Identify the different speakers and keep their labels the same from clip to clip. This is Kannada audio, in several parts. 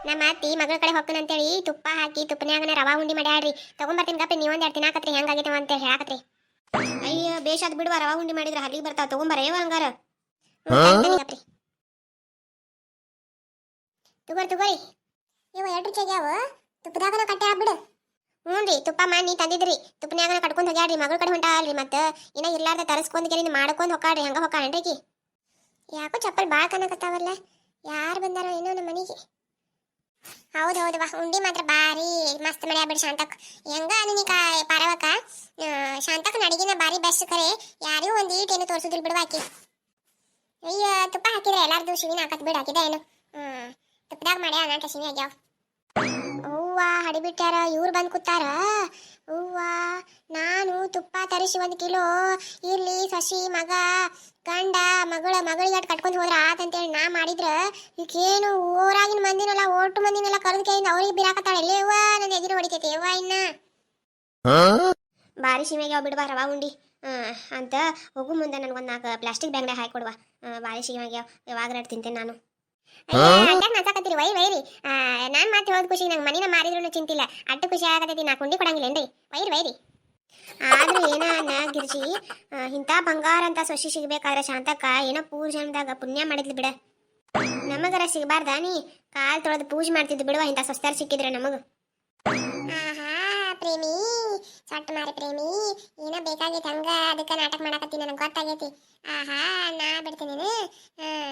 Speaker 1: ನಮ್ಮ ಅತ್ತಿ ಮಗಳ ಕಡೆ ಹೊಕ್ಕನ ಅಂತೇಳಿ ತುಪ್ಪ ಹಾಕಿ ತುಪ್ಪನ್ಯಾಗನ ರವಾ ಉಂಡಿ ಮಾಡ್ಯಾಡ್ರಿ. ತಗೊಂಬರ್ತೀನಿ ಗಪ್ಪ, ನೀವೊಂದ್ 2 ತಿನ್ನಾಕತ್ರಿ ಹೆಂಗಾಗೈತವ ಅಂತ ಹೇಳಾಕತ್ರಿ. ಅಯ್ಯ ಬೇಷಾದ್ ಬಿಡುವ, ರವಾ ಉಂಡಿ ಮಾಡಿದ್ರ ಹಲ್ಲಿಗೆ ಬರ್ತಾವ. ತಗೊಂಬರೇವ ಹಂಗಾರ. ಗಪ್ರಿ ತಗೋರಿ. ಇವ 2 ರುಚಿಯಾಗ್ಯಾವ. ತುಪ್ಪದಾಗನ ಕಟ್ಟೆ ಆಗ್ಬಿಡು. ಹ್ಞೂ ರೀ, ತುಪ್ಪ ಮಾಡಿ ತಂದಿದ್ರಿ. ತುಪ್ಪನ್ಯಾಗನ ಕಟ್ಕೊಂಡ್ ಹೋಗ್ಯಾಡ್ರಿ. ಮಗಳ ಕಡೆ ಹೊಂಟಾಳ್ರಿ. ಮತ್ತೆ ಇನ್ನ ಇರ್ಲಾರ್ದ ತರಸ್ಕೊಂಡ್ ಕೆರಿಂದ ಮಾಡ್ಕೊಂಡ್ ಹೊಕ್ಕಾಡ್ರಿ. ಹಂಗ ಹೊಕ್ಕಾಳ್ರಿ. ಯಾಕೋ ಚಪ್ಪಲ್ ಬಾಳ್ ಕನಕತ್ತಾವಲ್ಲ. ಯಾರು ಬಂದಾರೋ ಏನೋ ನಮ್ಮ ಮನೆಗೆ. ಹೌದೌದವಾ, ಉಂಡಿ ಮಾತ್ರ ಬಾರಿ ಮಸ್ತ್ ಮಾಡ್ಯಾ ಬಿಡಿ ಶಾಂತಕ್. ಹೆಂಗ ನೀಕ ಪಾರವಕ್ಕ, ಶಾಂತಕ್ ಅಡಿಗೆನ ಬಾರಿ ಬೆಸ್ಟ್. ಖರೆ ಯಾರಿಗೂ ಒಂದ್ ಈಟೇನು ತೋರ್ಸುದಿಲ್ ಬಿಡುವಾಕಿ. ಅಯ್ಯ ತುಪ್ಪ ಹಾಕಿದ್ರೆ ಎಲ್ಲಾರ್ದು ಶಿವಿನ ಹಾಕತ್ ಬಿಡು. ಹಾಕಿದ ಏನು ತುಪ್ಪದಾಗ ಮಾಡ್ಯಾ ನಾಟ ಶಿವಿ ಆಗ್ಯಾವ. ಹೂವ ಹಡಿಬಿಟ್ಟಾರ, ಇವ್ರು ಬಂದ್ ಕೂತಾರ. ಹೂವ ನಾನು ತುಪ್ಪ ತರಿಸಿ 1 ಕಿಲೋ ಇರ್ಲಿ, ಸಸಿ ಮಗ ಗಂಡ ಮಗಳಿಗೆ ಕಟ್ಕೊಂಡ್ ಹೋದ್ರ ಆತಂತೇಳಿ ನಾ ಮಾಡಿದ್ರ ಈಗೇನು ಊರಾಗಿನ ಮಂದಿನೆಲ್ಲ ಒಟ್ಟು ಮಂದಿನೆಲ್ಲ ಕರೆದ ಕೈಯಿಂದ ಅವ್ರಿಗೆ ಬಿರಾಕತ್ತಾಳ. ಎಲ್ಲೇವ್ವ ನನ್ನ ಎದುರು ಹೊಡಿತೈತಿ ಯವ್ವ. ಇನ್ನ ಬಾರಿ ಶಿಮೆಗೆ ಬಿಡ್ಬಾ ರವಾ ಉಂಡಿ ಅಂತ ಹೋಗು ಮುಂದೆ ನನಗೊಂದು 4 ಪ್ಲಾಸ್ಟಿಕ್ ಬ್ಯಾಗ್ನಾಗ ಹಾಕೊಡುವ. ಬಾರಿ ಶಿಮೆಗೆ ಯಾವಾಗ ತಿಂತೇನೆ ನಾನು. ನಸಾಕತ್ತೀರಿ ವೈರಿ. ನಾನ್ ಮಾತು ಹೇಳೋದ್ ಖುಷಿ, ನಂಗೆ ಮನಿನ ಮಾರಿದ್ರು ಚಿಂತಿಲ್ಲ. ಅಟ್ಟು ಖುಷಿ ಆಗತೈತಿ. ನಾ ಕುಂಡಿ ಕೊಡಂಗಿಲ್ಲೇನ್ರಿ ವೈರಿ. ಆದ್ರೂ ಏನ ಗಿರ್ಜಿ, ಇಂಥ ಬಂಗಾರ ಅಂತ ಸೊಸಿ ಸಿಗ್ಬೇಕಾದ್ರೆ ಶಾಂತಕ್ಕ ಏನೋ ಪೂಜೆದಾಗ ಪುಣ್ಯ ಮಾಡಿದ್ಲು ಬಿಡ. ನಮಗರ ಸಿಗಬಾರ್ದ? ನೀ ಕಾಲ್ ತೊಳೆದು ಪೂಜೆ ಮಾಡ್ತಿದ್ದು ಬಿಡುವ. ಇಂಥ ಸೊಸ್ತಾರ ಸಿಕ್ಕಿದ್ರೆ ನಮಗ. ಆಹಾ ಪ್ರೇಮಿ, ಸೊಟ್ಟ ಮಾರಿ ಪ್ರೇಮಿ, ಏನೋ ಬೇಕಾಗೈತಿ ಹಂಗ ಅದಕ್ಕೆ ನಾಟಕ ಮಾಡಕತ್ತಿ. ನನಗೆ ಗೊತ್ತಾಗೈತಿ. ಆಹಾ ನಾ ಬಿಡ್ತೀನಿ,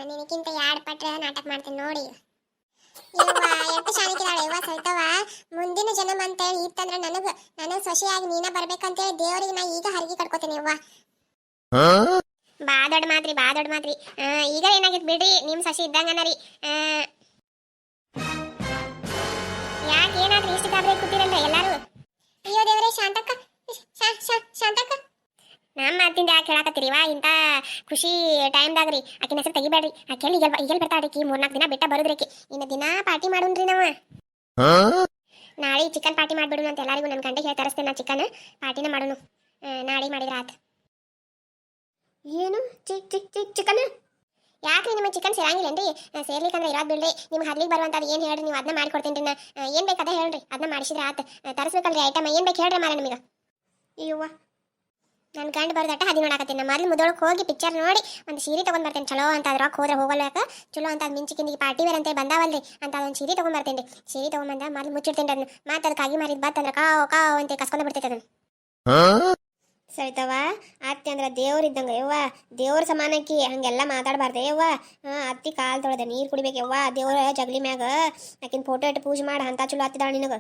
Speaker 1: ನಿನಕ್ಕಿಂತ 2 ಪಟ್ಟ ನಾಟಕ ಮಾಡ್ತೀನಿ ನೋಡಿ. ಯವ್ವ ಎಷ್ಟು ಶಾಣಿಕಿದಾಳೆ ಯವ್ವ ಸೈತವ. ಮುಂದಿನ ಜನ್ಮ ಅಂತೇಳಿ ಇತ್ತಂದ್ರ ನನಗ್ ಸೊಸೆಯಾಗಿ ನೀನ ಬರ್ಬೇಕಂತೇಳಿ ದೇವರಿಗೆ ನಾ ಈಗ ಹರಗಿ ಕಟ್ಕೋತೀನಿ ಯವ್ವ. ಬಾ ದೊಡ್ಡ ಮಾತ್ರಿ. ಈಗ ಏನಾಗಿತ್ತು ಬಿಡ್ರಿ, ನಿಮ್ ಸೊಸೆ ಇದ್ದಂಗನರಿ. ಯಾಕೆ ಏನಾದ್ರೂ ಇಷ್ಟು ಗಾಬರಿ ಕೂತಿರಲ್ಲ ಎಲ್ಲಾರು? ಅಯ್ಯೋ ದೇವರೇ, ಶಾಂತಕ್ಕ ನಮ್ಮ ಮಾತಿಂದ ಯಾಕೆ ಹೇಳಾಕತ್ತೀರಿವಾ? ಇಂಥ ಖುಷಿ ಟೈಮ್ದಾಗ್ರಿ ಆಕಿನ ಹೆಸರು ತೆಗಿಬೇಡ್ರಿ. ಆಕೆ ಈಗ ಬರ್ತಾಡ್ರಿಕಿ. 3-4 ದಿನ ಬಿಟ್ಟ ಬರುದ್ರಿಕಿ. ಇನ್ನು ದಿನ ಪಾರ್ಟಿ ಮಾಡೋಣ್ರಿ ನಾವು. ನಾಳೆ ಚಿಕನ್ ಪಾರ್ಟಿ ಮಾಡ್ಬಿಡು ಅಂತ ಎಲ್ಲರಿಗೂ ನನ್ನ ಗಂಟೆ ಹೇಳಿ ತರಿಸ್ತೇನೆ. ನಾ ಚಿಕನ್ ಪಾರ್ಟಿನ ಮಾಡೋಣ. ನಾಳೆ ಮಾಡಿದ್ರ ಆತ. ಏನು ಚಿಕನ್? ಯಾಕ್ರಿ ನಿಮಗೆ ಚಿಕನ್ ಸೇರಂಗಿಲ್ಲೇನ್ರಿ? ಸೇರ್ಲಿಕ್ಕಂದ್ರೆ ಇರೋದು ಬಿಡ್ರಿ. ನಿಮ್ಗೆ ಹರ್ಲಿಕ್ಕೆ ಬರುವಂಥದ್ದು ಏನು ಹೇಳ್ರಿ, ನೀವು ಅದನ್ನ ಮಾಡ್ಕೊಡ್ತೀನಿ ರೀ. ಏನು ಬೇಕು ಅದ ಹೇಳ್ರಿ, ಅದನ್ನ ಮಾಡಿಸಿದ್ರೆ ಆತ. ತರಿಸ್ಬೇಕಲ್ರಿ ಐಟಮ್. ಏನು ಬೇಕು ಹೇಳ್ರಿ ಮಾರ ನಿಮಗೆ. ಅಯ್ಯವ್ವ ನನ್ನ ಗಂಡು ಬರ್ದಟ್ಟ ಹದಿ ನೋಡಾಕತ್ತೀನಿ. ನಮ್ಮ ಮೊದಲು ಮುದೊಳಗೆ ಹೋಗಿ ಪಿಕ್ಚರ್ ನೋಡಿ ಒಂದು ಸೀರೆ ತೊಗೊಂಡ್ ಬರ್ತೇನೆ. ಚಲೋ ಅಂತ ಅದ್ರಾಗ ಹೋದ್ರೆ ಹೋಗಲ್ಲ. ಯಾಕೆ ಚಲೋ ಅಂತ ಮಿಂಚಿಕಿಂದಿಗೆ ಪಾರ್ಟಿ ವೇರ್ ಅಂತ ಬಂದಾವಲ್ರಿ ಅಂತ ಅದೊಂದು ಸೀರೆ ತೊಗೊಂಡ್ಬರ್ತೇನೆ. ಸೀರೆ ತೊಗೊಂಬಂದ ಮೊದಲು ಮುಚ್ಚಿಡ್ತೇನೆ ಅದನ್ನ. ಮತ್ತೆ ಅದು ಕಾಗಿ ಮಾರಿದ್ ಬತ್ತಂದ್ರೆ ಕಾವ್ ಅಂತ ಕಸ್ಕೊಂಡು ಬಿಡ್ತೈತೆ ಅದನ್ನು. ಸರಿತವ, ಅತ್ತಿ ಅಂದ್ರೆ ದೇವ್ರ ಇದ್ದಂಗ ಯವ್ವ. ದೇವ್ರ ಸಮಾನಕ್ಕಿ, ಹಂಗೆಲ್ಲ ಮಾತಾಡಬಾರ್ದೆ ಯವ್ವ. ಅತ್ತಿ ಕಾಲ್ ತೊಳೆದ ನೀರು ಕುಡಿಬೇಕು ಯವ್ವ. ದೇವ್ರ ಜಗಲಿ ಮ್ಯಾಗ ಆಕಿನ ಫೋಟೋ ಇಟ್ಟು ಪೂಜೆ ಮಾಡ ಅಂತ ಚಲೋ ಹತ್ತಿದಾಳ ನಿನಗ.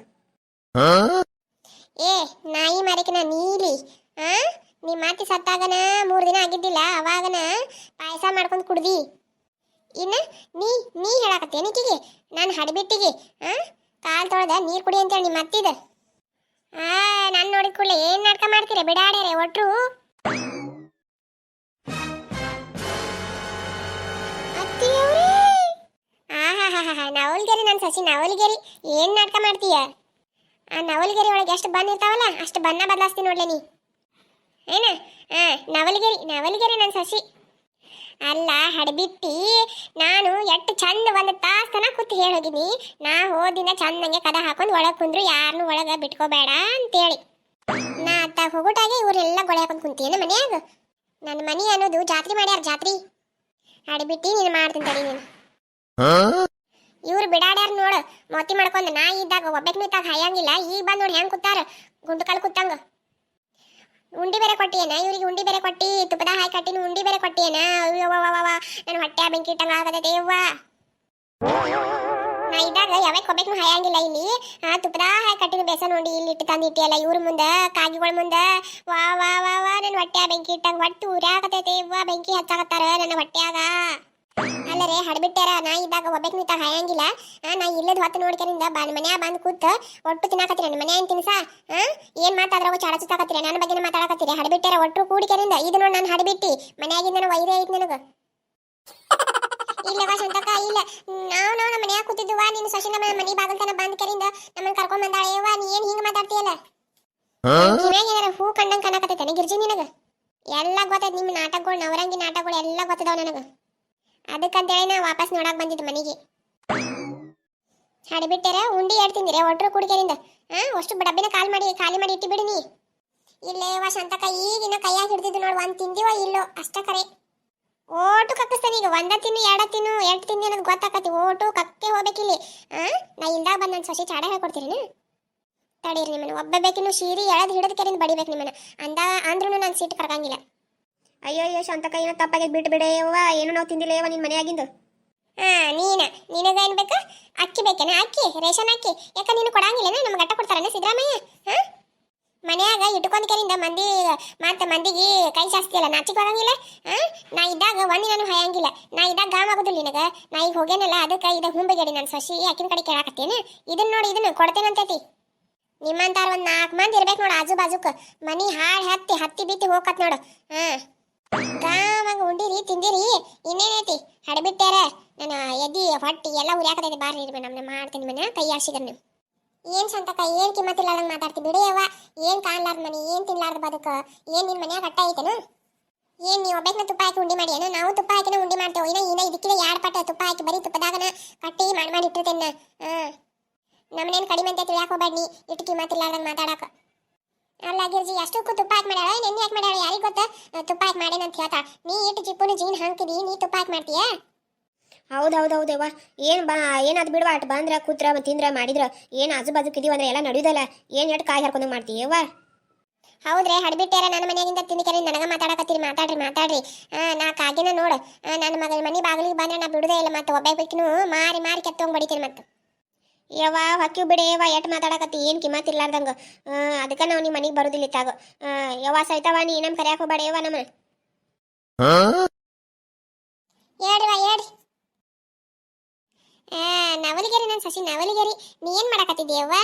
Speaker 1: ಏ ನಾಯಿ ಮಾರಿಕಿನ ನೀಲಿ, ನಿಮ್ಮ ಅತ್ತಿ ಸತ್ತಾಗನ 3 ದಿನ ಆಗಿದ್ದಿಲ್ಲ, ಅವಾಗನ ಪಾಯಸ ಮಾಡ್ಕೊಂಡು ಕುಡ್ದಿ. ಇನ್ನ ನೀ ಹೇಳಾಕತ್ತೇನಿಕಿಗೆ ನಾನು ಹಡಿಬಿಟ್ಟಿಗೆ ಕಾಲ್ ತೊಳೆದ ನೀರು ಕುಡಿ ಅಂತೇಳಿ ನಿಮ್ಮ ಅತ್ತಿದ. ನಾನು ನೋಡಿದ ಕೂಡಲೇ ಏನ್ ನಾಟಕ ಮಾಡ್ತೀರ ಬಿಡಾಡ್ಯಾರೆ ಒಟ್ರು. ಅತ್ತಿಯವ್ರೇ, ನವಲ್ಗೆರಿ ನನ್ನ ಸಸಿ ನವಲ್ಗೆರಿ. ಏನ್ ನಾಟಕ ಮಾಡ್ತೀಯ? ಆ ನವಲ್ಗೆರಿ ಒಳಗೆ ಎಷ್ಟು ಬಣ್ಣ ಇರ್ತಾವಲ್ಲ ಅಷ್ಟು ಬಣ್ಣ ಬದಲಾಸ್ತೀನಿ ನೋಡ್ಲೆ ನೀ. ಏನ ನವಲ್ಗೆರಿ ನನ್ನ ಸಸಿ ಅಲ್ಲ ಹಡಬಿಟ್ಟಿ. ನಾನು ಎಷ್ಟು ಚಂದ 1 ತಾಸು ತನ ಕೂತು ಹೇಳೋಗಿನಿ. ನಾ ಹೋದಿನ ಚಂದಂಗೆ ಕದ ಹಾಕೊಂಡು ಒಳಗೆ ಕುಂದ್ರು ಯಾರನ್ನೂ ಒಳಗೆ ಬಿಟ್ಕೋಬೇಡ ಅಂತೇಳಿ. ನಾ ಅತ್ತ ಹೋಗೋಟಾಗೆ ಇವರೆಲ್ಲ ಗೊಳೆ ಹಾಕೊಂಡು ಕುಂತೀನ ಮನ್ಯಾಗ. ನನ್ನ ಮನಿ ಅನ್ನೋದು ಜಾತ್ರೆ ಮಾಡ್ಯಾರ, ಜಾತ್ರೆ. ಹಡಬಿಟ್ಟಿ ನೀನು ಮಾಡ್ತೀನಿ ತಡಿ ನೀನು. ಇವ್ರು ಬಿಡಾಡ್ಯಾರ ನೋಡು, ಮೋತಿ ಮಾಡ್ಕೊಂಡು. ನಾ ಇದ್ದಾಗ ಒಬ್ಬಕ್ಕೆ ನಿಂತಾಗ ಹಾಯಂಗಿಲ್ಲ. ಈಗ ಬಂದು ನೋಡಿ ಹೆಂಗೆ ಕೂತಾರ, ಗುಂಡು ಕಾಲು ಕೂತಂಗ. ಉಂಡಿ ಬೇರೆ ಕೊಟ್ಟಿಯೇನ ಇವ್ರಿಗೆ? ಉಂಡಿ ಬೇರೆ ಕೊಟ್ಟಿ ತುಪ್ಪದ ಹಾಕಿ ಕಟ್ಟಿನ ಉಂಡಿ ಬೇರೆ ಕೊಟ್ಟಿಯೇನ? ನನ್ನ ಹೊಟ್ಟೆ ಬೆಂಕಿ ಇಟ್ಟಂಗ ಆಗತೈತೆ ಯವ್ವ. ನಾ ಇದ್ದಾಗ ಯಾವಾಗ ಕೊಬ್ಬೆಕ್ನು ಹಾಯಂಗಿಲ್ಲ ಇಲ್ಲಿ. ತುಪ್ಪದ ಹಾಕಿ ಕಟ್ಟಿನ ಬೇಸನ್ ಉಂಡಿ ಇಲ್ಲಿ ಇಟ್ಟು ತಂದು ಇಟ್ಟಿಯಲ್ಲ ಇವ್ರ ಮುಂದೆ, ಕಾಗಿಗಳ ಮುಂದೆ. ವಾ ನನ್ನ ಹೊಟ್ಟೆ ಬೆಂಕಿ ಇಟ್ಟಂಗ ಹೊಟ್ಟು ಉರಿಯಾಕತೈತೆ ಯವ್ವ. ಬೆಂಕಿ ಹಚ್ಚಾಕತ್ತಾರ ನನ್ನ ಹೊಟ್ಟ್ಯಾಗ. ಅಲ್ಲರೇ ಹಡ್ಬಿಟ್ಟಾರ. ನಾ ಇದ್ದಾಗ ಒಬ್ಬಕ್ಕೆ ನಿಂತ ಹಾಯಂಗಿಲ್ಲ. ನಾ ಇಲ್ಲದ ಹೊತ್ತು ನೋಡ್ಕರಿಂದ ಮನ್ಯಾಗ ಬಂದು ಕೂತ್ ಒಟ್ಟು ತಿನ್ನಾಕತ್ತೀರ. ನನ್ನ ಮನ್ಯಾಗ ತಿನ್ಸ ಏನ್ ಮಾತಾದ್ರಾಗ ಚಾಡಸುತ್ತಾಕತ್ತೀರ? ನನ್ನ ಬಗ್ಗೆ ಮಾತಾಡಕತ್ತೀರಿ. ಹಡ್ಬಿಟ್ಟಾರ ಒಟ್ಟು ಕೂಡಿಕರಿಂದ. ಇದು ನೋಡಿ ನಾನು ಹಡ್ಬಿಟ್ಟಿ ಮನ್ಯಾಗಿಂದ ವೈರೇ ಐತಿ ನನಗ. ಇಲ್ಲವಾ ಶಾಂತಕ್ಕ, ಇಲ್ಲ ನಾವು ನಮ್ಮ ಮನ್ಯಾಗ ಕೂತಿದ್ದುವ. ನಿನ್ನ ಸೊಸಿ ನಮ್ಮ ಮನಿ ಬಾಗಲ್ತನ ಬಂದ್ ಕರಿಂದ ನಮ್ಮನ್ನ ಕರ್ಕೊಂಡ್ ಬಂದಾಳೇವ. ನೀ ಏನ್ ಹಿಂಗ ಮಾತಾಡ್ತೀಯಲ್ಲ? ಕಿವ್ಯಾಗ ಏನಾರ ಹೂ ಕಂಡಂಗ ಕಾಣಕತ್ತೈತೆ ಗಿರ್ಜಿ ನಿನಗ? ಎಲ್ಲ ಗೊತ್ತೈತಿ ನಿಮ್ಮ ನಾಟಕಗಳು, ನವರಂಗಿ ನಾಟಕಗಳು ಎಲ್ಲ ಗೊತ್ತದಾವ ನನಗ. ಅದಕ್ಕಂತೇಳಿ ನಾ ವಾಪಸ್ ನೋಡಕ್ ಬಂದಿದ್ದು ಮನೆಗೆ. ಹಾಡಿಬಿಟ್ಟಾರ ಉಂಡಿ ಎರಡು ತಿಂದಿರ ಒಟ್ರು ಕುಡಿಕೆರಿಂದ ಅಷ್ಟು ಡಬ್ಬಿನ ಖಾಲಿ ಮಾಡಿ ಇಟ್ಟು ಬಿಡಿ ನೀ. ಇಲ್ಲೇ ಶಾಂತಕ್ಕ ಈಗಿನ ಕೈಯಾಗ ಹಿಡ್ದಿದ್ದು ನೋಡಿ ಒಂದು ತಿಂದಿವ ಇಲ್ಲೋ ಅಷ್ಟ ಕರೆ. ಓಟು ಕಕ್ಕಸ್ತಾನ ಈಗ ಒಂದ ತಿನ್ನು ಎರಡ ತಿನ್ನು ಎಷ್ಟು ತಿಂದಿ ಅನ್ನೋದು ಗೊತ್ತಾಕತಿ. ಓಟು ಕಕ್ಕೆ ಹೋಗ್ಬೇಕಿಲ್ಲಿ. ನಾ ಇಲ್ದಾಗ ಬಂದು ನನ್ನ ಸೊಸಿ ಚಾಡ ಹೇಳ್ಕೊಡ್ತೀರಿ ತಡೀರಿ ನಿಮ್ಮನ್ನ. ಒಬ್ಬ ಬೇಕಿನ್ನು ಸೀರಿ ಎಳದ್ ಹಿಡಿದ ಕೆರಿಂದ ಬಡಿಬೇಕು ನಿಮ್ಮನ್ನ ಅಂದ್ರೂ ನಾನು ಸೀಟ್ ಕರ್ಕಂಗಿಲ್ಲ. ಅಯ್ಯೋ ಶಾಂತಕ್ಕ ಏನೋ ತಪ್ಪಾಗಿ ಬಿಟ್ಟು ಬಿಡೆಯವ್ವ, ಏನು ನಾವು ತಿಂದಿಲ್ಲ ನಿನ್ನ ಮನೆಯಾಗಿಂದು. ನಿನಗೇನು ಬೇಕು? ಅಕ್ಕಿ ಬೇಕೇನ? ಅಕ್ಕಿ ರೇಷನ್ ಅಕ್ಕಿ ಯಾಕ ನೀನು ಕೊಡಂಗಿಲ್ಲ? ನಮ್ಗೆ ಗಟ್ಟ ಕೊಡ್ತಾರನ ಸಿದ್ದರಾಮಯ್ಯ? ಮನ್ಯಾಗ ಇಟ್ಕೊಂಡ್ ಕೆರಿಂದ ಮಂದಿಗೆ ಕೈ ಜಾಸ್ತಿ ಅಲ್ಲ, ನಾಚಿಕ್ ಬರಂಗಿಲ್ಲ. ನಾ ಇದ್ದಾಗ ಒಂದಿನೂ ಹಯಾಂಗಿಲ್ಲ. ನಾ ಇದ್ದಾಗ ಗಾಮ್ ಆಗೋದಿಲ್ಲ ನಿನಗ. ನಾ ಈಗ ಹೋಗೇನಲ್ಲ ಅದಕ್ಕೆ ಇದ ಹುಂಬಗೇಡಿ ನನ್ನ ಸೊಸಿ ಆಕಿನ ಕಡೆ ಕೇಳಾಕತ್ತೇನೆ. ಇದನ್ನ ನೋಡಿ ಇದನ್ನ ಕೊಡ್ತೇನಂತೈತಿ. ನಿಮ್ಮಂತಾರ ಒಂದ್ 4 ಮಂದಿ ಇರ್ಬೇಕು ನೋಡು ಆಜು ಬಾಜುಕ್. ಮನಿ ಹಾಳ್ ಹತ್ತಿ ಬಿತ್ತಿ ಹೋಗತ್ ನೋಡು. ಗಾಮಂಗ ಉಂಡಿರಿ ತಿಂದಿರಿ ಇನ್ನೇನೈತಿ ಹಡಬಿಟ್ಟಾರ. ನಾನು ಎದಿ ಹೊಟ್ಟಿ ಎಲ್ಲ ಉರಿಯಾಕತೈತಿ. ಬಾರ್ರಿ ನಮ್ಮನ್ನ ಮಾಡ್ತೀನಿ ಮನೆ ಕೈ ಆಡ್ಸಿದ್ರ ನೀವು. ಏನ್ ಸಂತಕ ಏನ್ ಕಿಮ್ಮತ್ತಿಲ್ಲಾರ್ದಂಗ ಮಾತಾಡ್ತಿ ಬಿಡಿಯವ್ವ. ಏನ್ ಕಾಣ್ಲಾರ್ದ ಮನಿ, ಏನ್ ತಿನ್ಲಾರ್ದ ಬದುಕ, ಏನ್ ನಿನ್ ಮನ್ಯಾಗ ಅಟ್ಟ ಐತೇನು? ಏನ್ ನೀವು ಒಬ್ಬಕ್ನ ತುಪ್ಪ ಹಾಕಿ ಉಂಡಿ ಮಾಡಿ? ನಾವು ತುಪ್ಪ ಹಾಕಿನ ಉಂಡಿ ಮಾಡ್ತೇವೆ. ಇದಕ್ಕಿನ 2 ಪಟ್ಟ ತುಪ್ಪ ಹಾಕಿ ಬರೀ ತುಪ್ಪದಾಗನ ಕಟ್ಟಿ ಮಾಡಿ ಇಟ್ಟಿರ್ತೇನೆ. ನಮ್ಮನೇನು ಕಡಿಮೆ ಅಂತ ತಿಳಿಯಾಕ ಹೋಗ್ಬೇಡ ನೀ ಇಟ್ಟು ಕಿಮ್ಮತ್ತಿಲ್ಲಾರ್ದಂಗ ಮಾತಾಡಕ. ಅಲ್ಲ ಗಿರ್ಜಿ ಅಷ್ಟಕ್ಕೂ ತುಪ್ಪ ಹಾಕಿ ಮಾಡ್ಯಾಳ ನೆನ್ನೆ ಹಾಕಿ ಮಾಡ್ಯಾಳ ಯಾರಿಗೆ ಗೊತ್ತ? ತುಪ್ಪ ಹಾಕಿ ಮಾಡೇನಂತ ಹೇಳ್ತಾಳ. ನೀ ಇಟ್ಟು ಚಿಪ್ಪುನು ಜೀನ್ ಹಾಕ್ತಿದಿ, ನೀ ತುಪ್ಪ ಹಾಕಿ ಮಾಡ್ತೀಯ? ಹೌದೌದೌದೇವ. ಏನಾದ್ರು ಬಿಡ್ವಾ ಅಟ್ ಬಂದ್ರ ಕೂತ್ರ ತಿಂದ್ರ ಮಾಡಿದ್ರ ಏನು ಆಜು ಬಾಜುಕ್ ಇದೀವ ಅಂದ್ರೆ ಎಲ್ಲ ನಡೆಯುದಲ್ಲ. ಏನು ಎಟ್ ಕಾಯಿ ಹರ್ಕೊಂಡಂಗೆ ಮಾಡ್ತೀಯವ್ವ? ಹೌದ್ರಿ ಹಡ್ಬಿಟ್ಟಾರ ನನ್ನ ಮನೆಯಾಗಿಂದ ತಿಂದಿಕರಿ ನನಗ ಮಾತಾಡಕತ್ತೀರಿ. ಮಾತಾಡ್ರಿ. ನಾ ಕಾಗಿನ ನೋಡು ನನ್ನ ಮನೆ ಬಾಗಿಲಿಗೆ ಬಂದ್ರೆ ನಾ ಬಿಡುದೇ ಇಲ್ಲ. ಮತ್ತೆ ಒಬ್ಬ ಮಾರಿ ಕೆತ್ತೋಂಗ್ ಬಡಿತೀನಿ ಮತ್ತೆ. ಯವ್ವ ಹೊಕ್ಕಿ ಬಿಡಿ ಯವ್ವ, ಎಟ್ ಮಾತಾಡಕತ್ತಿ ಏನು ಕಿಮ್ಮತ್ತಿರ್ಲಾರ್ದಂಗ. ಅದಕ್ಕೆ ನಾವು ನಿಮ್ಮ ಮನೆಗೆ ಬರೋದಿಲ್ಲ ಇತ್ತಾಗ. ಯವ್ವ ಸೈತವ ನೀ ನಮ್ಮ ಕರ್ಯಾಕ ಹೋಗ್ಬೇಡ ಯವ್ವ ನಮ್ಮ. ಹೇಳ್ರಿ ನವಲಿಗೆರಿ ನನ್ನ ಸಸಿ ನವಲಿಗೆರಿ. ನೀ ಏನ್ ಮಾಡಕತ್ತಿದ್ದೀಯವ್ವ?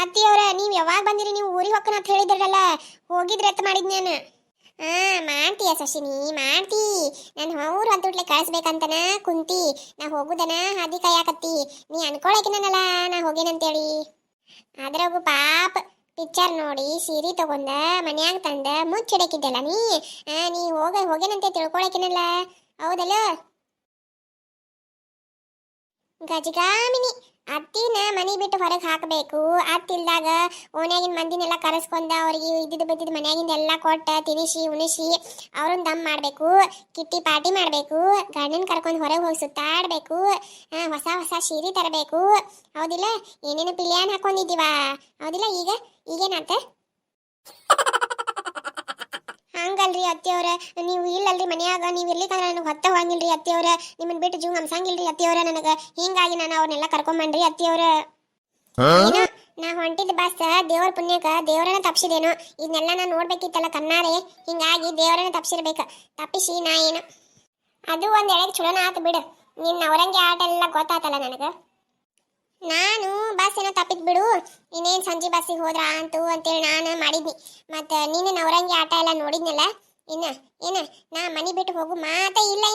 Speaker 1: ಅತ್ತಿಯವ್ರ ನೀವು ಯಾವಾಗ ಬಂದಿರಿ? ನೀವು ಊರಿಗೆ ಹೊಕ್ಕನ ಅಂತ ಹೇಳಿದ್ರಲ್ಲ, ಹೋಗಿದ್ರೆ ಎತ್ತ ಮಾಡಿದ್ ನಾನು. ಮಾಡ್ತೀಯ ಸಸಿ ನೀ ಮಾಡ್ತಿ? ನಾನು ಅವ್ರು ಅಂತುಟ್ಲೆ ಕಳಿಸ್ಬೇಕಂತನ ಕುಂತಿ. ನಾ ಹೋಗುದನ ಹಾದಿ ಕಾಯಾಕತ್ತಿ. ನೀ ಅನ್ಕೊಳಕಿನಲ್ಲ ನಾ ಹೋಗೇನಂತೇಳಿ. ಅದ್ರಾಗು ಪಾಪ ಪಿಕ್ಚರ್ ನೋಡಿ ಸೀರೆ ತಗೊಂಡ ಮನ್ಯಾಗ ತಂದ ಮುಚ್ಚಿಡಕಿದ್ದಲ್ಲ ನೀ ಹೋಗೇನಂತೆ ತಿಳ್ಕೊಳಕಿನಲ್ಲ. ಹೌದಲ್ಲ ಗಜಗಾಮಿನಿ? ಅತ್ತಿನ ಮನಿ ಬಿಟ್ಟು ಹೊರಗೆ ಹಾಕಬೇಕು. ಅತ್ತಿಲ್ದಾಗ ಓನ್ಯಾಗಿನ ಮಂದಿನೆಲ್ಲ ಕರೆಸ್ಕೊಂಡ ಅವ್ರಿಗೆ ಇದ್ದಿದ್ದು ಮನ್ಯಾಗಿಂದ ಎಲ್ಲ ಕೊಟ್ಟ ತಿನಿಸಿ ಉಣಿಸಿ ಅವ್ರನ್ನ ದಮ್ ಮಾಡಬೇಕು. ಕಿಟ್ಟಿ ಪಾರ್ಟಿ ಮಾಡಬೇಕು. ಗಂಡನ ಕರ್ಕೊಂಡು ಹೊರಗೆ ಹೋಗಿ ಸುತ್ತಾಡಬೇಕು. ಹೊಸ ಸೀರೆ ತರಬೇಕು. ಹೌದಿಲ್ಲ? ಏನೇನು ಪ್ಲಾನ್ ಹಾಕೊಂಡಿದ್ದೀವ ಹೌದಿಲ್ಲ? ಈಗೇನಾತ? ಹಂಗಲ್ರಿ ಅತ್ತಿಯವ್ರ, ನೀವು ಇಲ್ಲಲ್ರಿ ಮನ್ಯಾಗ. ನೀವು ಇರ್ಲಿಕ್ಕಂದ್ರೆ ನನಗೆ ಹೊತ್ತ ಹೋಗಂಗಿಲ್ರಿ ಅತ್ತಿಯವ್ರ. ನಿಮ್ಮನ್ನ ಬಿಟ್ಟು ಜೀವ ಹಂಸಂಗಿಲ್ರಿ ಅತ್ತಿಯವ್ರ ನನಗೆ. ಹಿಂಗಾಗಿ ನಾನು ಅವ್ರನ್ನೆಲ್ಲ ಕರ್ಕೊಂಬಂದ್ರಿ ಅತ್ತಿಯವ್ರ. ಏನೋ ನಾ ಹೊಂಟಿದ್ದ ಬಸ್ ದೇವ್ರ ಪುಣ್ಯಕ ದೇವರನ್ನ ತಪ್ಸಿದೇನೋ. ಇದನ್ನೆಲ್ಲ ನಾನು ನೋಡ್ಬೇಕಿತ್ತಲ್ಲ ಕಣ್ಣಾರೆ. ಹಿಂಗಾಗಿ ದೇವರನ್ನ ತಪ್ಪಿಸಿ ನಾ ಏನು ಅದು ಒಂದ್ ಎಳೆಗೆ ಚುಳನ ಆತು ಬಿಡು. ನಿನ್ನ ಅವರಂಗೆ ಆಟ ಎಲ್ಲ ಗೊತ್ತಾತಲ್ಲ ನನಗೆ. ನಾನು ಬಸ್ ಏನೋ ತಪ್ಪಿದ್ ಬಿಡು. ಇನ್ನೇನು ಸಂಜೆ ಬಸ್ಸಿಗೆ ಹೋದ್ರ ಅಂತೇಳಿ ನಾನು ಮಾಡಿದ್ನಿ. ಮತ್ತು ನೀನು ನವರಂಗಿ ಆಟ ಎಲ್ಲ ನೋಡಿದ್ನಲ್ಲ. ಏನ ನಾ ಮನೆ ಬಿಟ್ಟು ಹೋಗು ಮಾತೇ ಇಲ್ಲ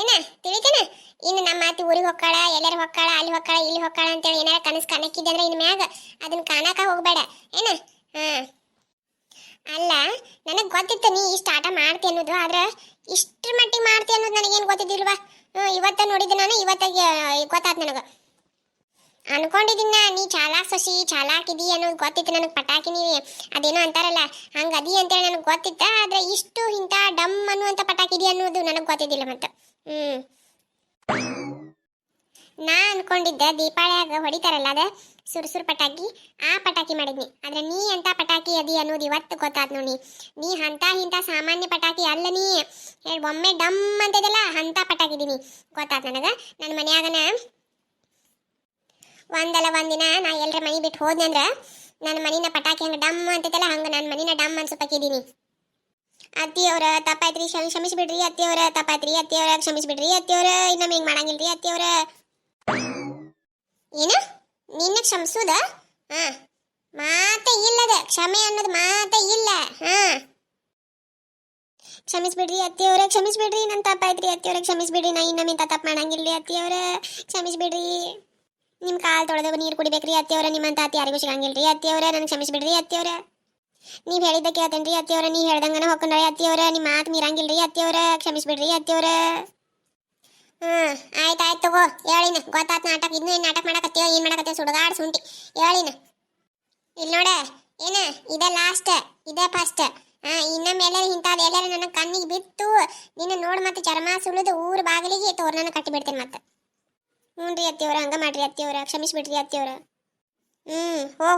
Speaker 1: ಏನ ತಿಳಿತೇನ? ಇನ್ನು ನಮ್ಮ ಮಾತಿ ಊರಿಗೆ ಹೊಕ್ಕಾಳ, ಎಲ್ಲರೂ ಹೊಕ್ಕಾಳ, ಅಲ್ಲಿ ಹೊಕ್ಕಾಳ, ಇಲ್ಲಿ ಹೊಕ್ಕಾಳ ಅಂತೇಳಿ ಏನಾರ ಕನಸು ಕನಕ್ಕಿದ್ದೆ ಅಂದ್ರೆ ಇನ್ನು ಮ್ಯಾಗ ಅದನ್ನ ಕಾಣಾಕ ಹೋಗ್ಬೇಡ ಏನ. ಅಲ್ಲ ನನಗೆ ಗೊತ್ತಿತ್ತು ನೀ ಇಷ್ಟು ಆಟ ಮಾಡ್ತಿ ಅನ್ನೋದು. ಆದ್ರೆ ಇಷ್ಟ್ರ ಮಟ್ಟಿಗೆ ಮಾಡ್ತಿ ಅನ್ನೋದು ನನಗೇನು ಗೊತ್ತಿದ್ದಿಲ್ವಾ? ಇವತ್ತ ನೋಡಿದ್ದೆ ನಾನು, ಇವತ್ತಾಗ ಗೊತ್ತಾಯ್ತು ನನಗೆ. ಅನ್ಕೊಂಡಿದ್ದೀನ ನೀ ಚಾಲಾಕ್ ಸೊಸಿ ಚಾಲಾಕಿದಿ ಅನ್ನೋದು ಗೊತ್ತಿತ್ತು ನನಗೆ. ಪಟಾಕಿ ನೀ ಅದೇನೋ ಅಂತಾರಲ್ಲ ಹಂಗೆ ಅದಿ ಅಂತೇಳಿ ನನಗೆ ಗೊತ್ತಿತ್ತ. ಆದರೆ ಇಷ್ಟು ಇಂಥ ಡಮ್ ಅನ್ನುವಂಥ ಪಟಾಕಿದಿ ಅನ್ನೋದು ನನಗೆ ಗೊತ್ತಿದ್ದಿಲ್ಲ. ಮತ್ತು ನಾ ಅನ್ಕೊಂಡಿದ್ದೆ ದೀಪಾವಳಿಯಾಗ ಹೊಡಿತಾರಲ್ಲ ಅದ ಸುರ್ಸುರ್ ಪಟಾಕಿ, ಆ ಪಟಾಕಿ ಮಾಡಿದ್ನಿ. ಆದ್ರೆ ನೀ ಅಂತ ಪಟಾಕಿ ಅದಿ ಅನ್ನೋದು ಇವತ್ತು ಗೊತ್ತಾತ್ ನೋಡಿ. ನೀ ಇಂಥ ಸಾಮಾನ್ಯ ಪಟಾಕಿ ಅಲ್ಲ. ನೀ ಒಮ್ಮೆ ಡಮ್ ಅಂತಿದಲ್ಲ ಅಂತ ಪಟಾಕಿದೀನಿ ಗೊತ್ತಾತ್ ನನಗೆ. ನನ್ನ ಮನ್ಯಾಗನ ಒಂದಿನ ನಾ ಎಲ್ಲರ ಮನೆ ಬಿಟ್ಟು ಹೋದ್ನಂದ್ರ ನನ್ನ ಮನಿನ ಪಟಾಕಿ ಹಂಗೆ ಡಮ್ ಅಂತೈತಲ್ಲ ಹಂಗೆ ನನ್ನ ಮನಿನ ಡಮ್ ಅನ್ಸೋಪಾಕಿದೀನಿ. ಅತ್ತಿಯವ್ರ ತಪ್ಪಾಯ್ತ್ರಿ, ಕ್ಷಮಿಸ್ಬಿಡ್ರಿ ಅತ್ತಿಯವ್ರ. ತಪ್ಪಾಯ್ತ್ರಿ ಅತ್ತಿಯವ್ರ, ಕ್ಷಮಿಸ್ಬಿಡ್ರಿ ಅತ್ತಿಯವ್ರ. ಇನ್ನೊಮ್ಮೆ ಹಿಂಗೆ ಮಾಡಂಗಿಲ್ರಿ ಅತ್ತಿಯವ್ರ. ಏನು ನಿನ್ನ ಕ್ಷಮಿಸುದ? ಮಾತೇ ಇಲ್ಲದ ಕ್ಷಮೆ ಅನ್ನೋದು ಮಾತೇ ಇಲ್ಲ. ಕ್ಷಮಿಸ್ಬಿಡ್ರಿ ಅತ್ತಿಯವ್ರ, ಕ್ಷಮಿಸ್ಬಿಡ್ರಿ. ನನ್ನ ತಪ್ಪಾಯ್ತ್ರಿ ಅತ್ತಿಯವ್ರ, ಕ್ಷಮಿಸ್ಬಿಡ್ರಿ. ನಾ ಇನ್ನೊಮ್ಮೆ ಇಂಥ ತಪ್ಪು ಮಾಡಂಗಿಲ್ರಿ ಅತ್ತಿಯವ್ರ, ಕ್ಷಮಿಸ್ಬಿಡ್ರಿ. ನಿಮ್ಮ ಕಾಲು ತೊಳೆದ ನೀರು ಕುಡಿಬೇಕ್ರಿ ಅತ್ತಿಯವ್ರ. ನಿಮ್ಮಂತ ಅತಿ ಯಾರಿಗೂ ಸಿಗಂಗಿಲ್ರಿ ಅತ್ತಿಯವ್ರ. ನನಗೆ ಕ್ಷಮಿಸ್ಬಿಡ್ರಿ ಅತ್ತಿಯವ್ರ. ನೀವು ಹೇಳಿದ್ದ ಕೇಳ್ತೇನ್ರಿ ಅತ್ತಿಯವ್ರ. ನೀ ಹೇಳ್ದಂಗನ ಹೊಕ್ಕಂಡ್ರಿ ಅತ್ತಿಯವ್ರ. ನಿಮ್ಮ ಮಾತು ಮೀರಂಗಿಲ್ರಿ ಅತ್ತಿಯವ್ರ, ಕ್ಷಮಿಸ್ಬಿಡ್ರಿ ಅತ್ತಿಯವ್ರ. ಆಯ್ತಾಯ್ತು ತಗೋ ಹೇಳಿನ ಗೊತ್ತಾತ್ ನಾಟಕ ಇನ್ನು ಏನು ನಾಟಕ ಮಾಡಕತ್ತೀವ ಏನು ಮಾಡಕತ್ತೀವ ಸುಡಗಾಡ್ ಸುಂಟಿ ಹೇಳಿನ ಇಲ್ಲಿ ನೋಡ ಏನ ಇದ ಲಾಸ್ಟ್ ಇದ ಫಸ್ಟ್ ಇನ್ನೊಮ್ಮೆ ಎಲ್ಲರೂ ಇಂಥದ್ದು ಎಲ್ಲರೂ ನನ್ನ ಕಣ್ಣಿಗೆ ಬಿತ್ತು ನಿನ್ನ ನೋಡಿ ಮತ್ತೆ ಚರ್ಮ ಸುಳಿದು ಊರ ಬಾಗಿಲಿಗೆ ತೋರಣನ ಕಟ್ಟಿ ಬಿಡ್ತೇನೆ ಮತ್ತೆ ಹ್ಞೂ ರೀ ಅತ್ತಿಯವ್ರ ಹಂಗ ಮಾಡ್ರಿ ಅತ್ತಿಯವ್ರ ಕ್ಷಮಿಸ್ಬಿಡ್ರಿ ಅತ್ತಿಯವ್ರ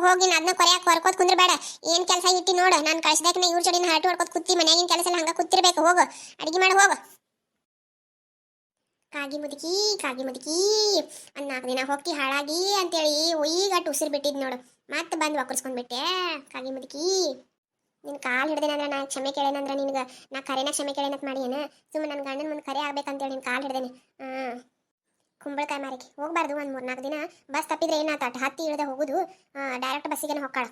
Speaker 1: ಹೋಗಿ ಅದನ್ನ ಕೊರೆಯಾಕ ಹೊರ್ಕೋತ್ ಕುಂದ್ರಬೇಡ ಏನ್ ಕೆಲಸ ಇಟ್ಟಿ ನೋಡ ನಾನು ಕಳ್ಸಿದಾಕ ಇವ್ರ ಜೋಡಿನ ಹರಟಿ ಹೊಡ್ಕೋತ್ ಕುತ್ತಿ ಮನ್ಯಾಗಿನ ಕೆಲಸ ಎಲ್ಲ ಹಂಗ ಕೂತಿರ್ಬೇಕು ಹೋಗು ಅಡಿಗೆ ಮಾಡಿ ಹೋಗು ಕಾಗಿ ಮುದುಕಿ ಅಂದ್ 4 ದಿನ ಹೋಗ್ತಿ ಹಾಳಾಗಿ ಅಂತೇಳಿ ಒಯ್ಗಟ್ಟು ಉಸಿರು ಬಿಟ್ಟಿದ್ ನೋಡು ಮತ್ತೆ ಬಂದು ಒಕ್ಕರ್ಸ್ಕೊಂಡ್ಬಿಟ್ಟೆ ಕಾಗಿ ಮುದುಕಿ ನಿನ್ ಕಾಲ್ ಹಿಡ್ದೇನ ಅಂದ್ರೆ ನಾ ಕ್ಷಮೆ ಕೇಳೇನಂದ್ರ ನಿನ್ಗ ನಾ ಕರೆನ ಕ್ಷಮೆ ಕೇಳೇನತ್ ಮಾಡಿ ಏನ ಸುಮ್ಮನೆ ನನ್ನ ಗಂಡನ ಮುಂದೆ ಕರೆ ಆಗ್ಬೇಕಂತೇಳಿ ನಿನ್ ಕಾಲ್ ಹಿಡ್ದೇನೆ ಕುಂಬಳಕಾಯಿ ಮಾರಿಕೆ ಹೋಗ್ಬಾರ್ದು 1 3 4 ದಿನ ಬಸ್ ತಪ್ಪಿದ್ರೆ ಏನಾತ ಹತ್ತಿ ಇಳ್ದೆ ಹೋಗುದು ಡೈರೆಕ್ಟ್ ಬಸ್ಸಿಗೆ ಹೊಕ್ಕಾಳ